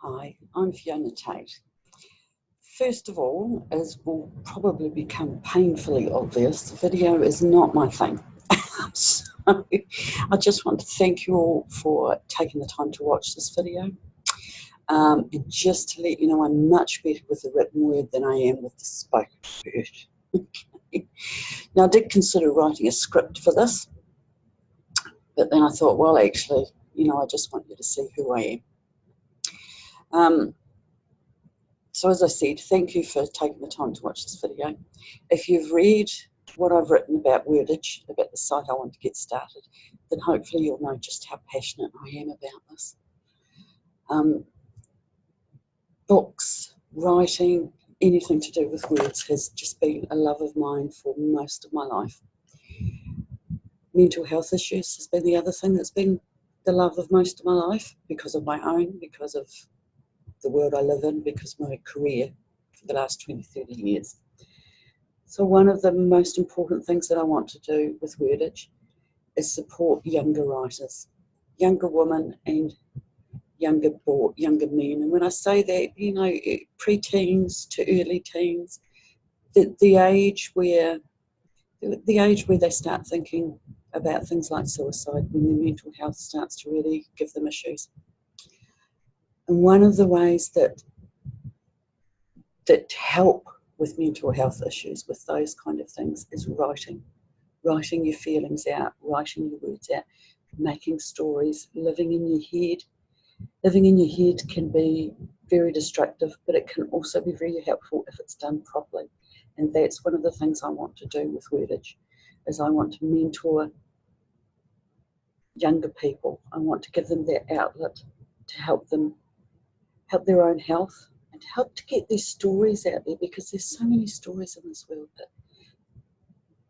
Hi, I'm Fiona Tate. First of all, as will probably become painfully obvious, video is not my thing. So I just want to thank you all for taking the time to watch this video. And just to let you know, I'm much better with the written word than I am with the spoken word. Now, I did consider writing a script for this, but then I thought, well, actually, I just want you to see who I am. So as I said, thank you for taking the time to watch this video. If you've read what I've written about Wordage, about the site I want to get started, then hopefully you'll know just how passionate I am about this. Books, writing, anything to do with words has just been a love of mine for most of my life. Mental health issues has been the other thing that's been the love of most of my life, because of my own, because of the world I live in, because of my career for the last 20, 30 years. So one of the most important things that I want to do with Wordage is support younger writers, younger women and younger men. And when I say that, pre-teens to early teens, the age where they start thinking about things like suicide, when their mental health starts to really give them issues. And one of the ways that help with mental health issues, with those kind of things, is writing your feelings out, writing your words out, making stories, living in your head. Living in your head can be very destructive, but it can also be very helpful if it's done properly. And that's one of the things I want to do with Wordage, is I want to mentor younger people. I want to give them their outlet to help their own health, and help to get these stories out there, because there's so many stories in this world that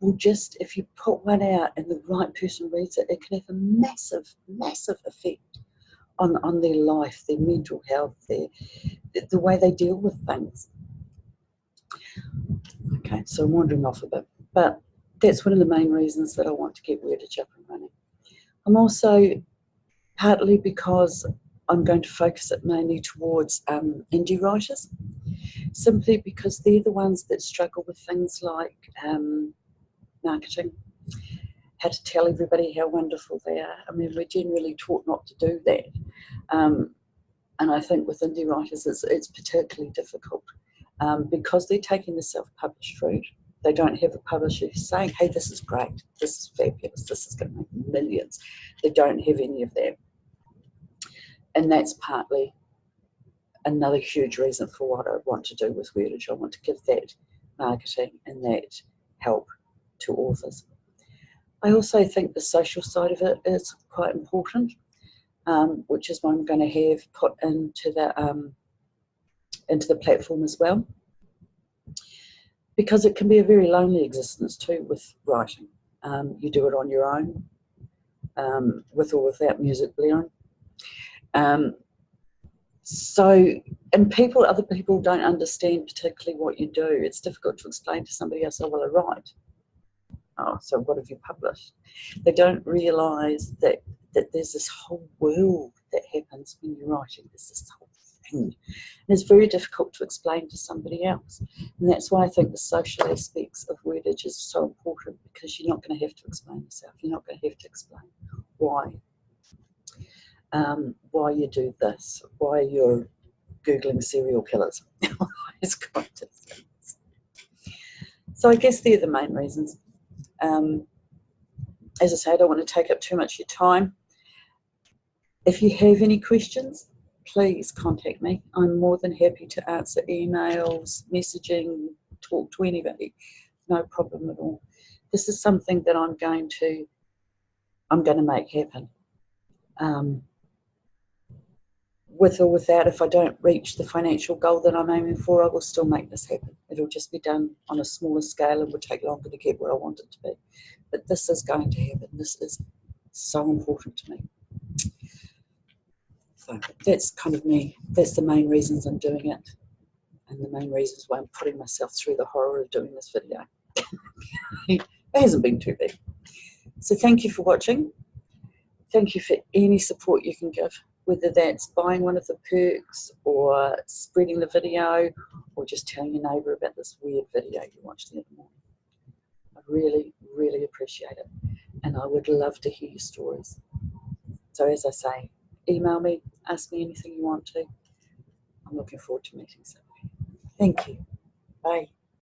will just, if you put one out and the right person reads it, it can have a massive, massive effect on their life, their mental health, the way they deal with things. Okay, so I'm wandering off a bit, but that's one of the main reasons that I want to get Wordage up and running. I'm also, partly because I'm going to focus it mainly towards indie writers, simply because they're the ones that struggle with things like marketing, how to tell everybody how wonderful they are. I mean, we're generally taught not to do that. And I think with indie writers, it's particularly difficult because they're taking the self-published route. They don't have a publisher saying, hey, this is great, this is fabulous, this is going to make millions. They don't have any of that. And that's partly another huge reason for what I want to do with Wordage. I want to give that marketing and that help to authors. I also think the social side of it is quite important, which is what I'm going to have put into the platform as well, because it can be a very lonely existence too with writing. You do it on your own, with or without music blaring. And other people don't understand particularly what you do. It's difficult to explain to somebody else, oh, well, I write. Oh, so what have you published? They don't realise that there's this whole world that happens when you're writing. There's this whole thing. And it's very difficult to explain to somebody else. And that's why I think the social aspects of Wordage is so important, because you're not going to have to explain yourself. You're not going to have to explain why you do this, why you're Googling serial killers. It's kind of things. So I guess they're the main reasons. As I say, I don't want to take up too much of your time. If you have any questions, please contact me. I'm more than happy to answer emails, messaging, talk to anybody. No problem at all. This is something that I'm going to make happen. With or without, if I don't reach the financial goal that I'm aiming for, I will still make this happen. It'll just be done on a smaller scale and will take longer to get where I want it to be. But this is going to happen. This is so important to me. So that's kind of me. That's the main reasons I'm doing it, and the main reasons why I'm putting myself through the horror of doing this video. It hasn't been too bad. So thank you for watching. Thank you for any support you can give. whether that's buying one of the perks or spreading the video or just telling your neighbour about this weird video you watched the other morning. I really, really appreciate it. And I would love to hear your stories. So as I say, email me, ask me anything you want to. I'm looking forward to meeting somebody. Thank you. Bye.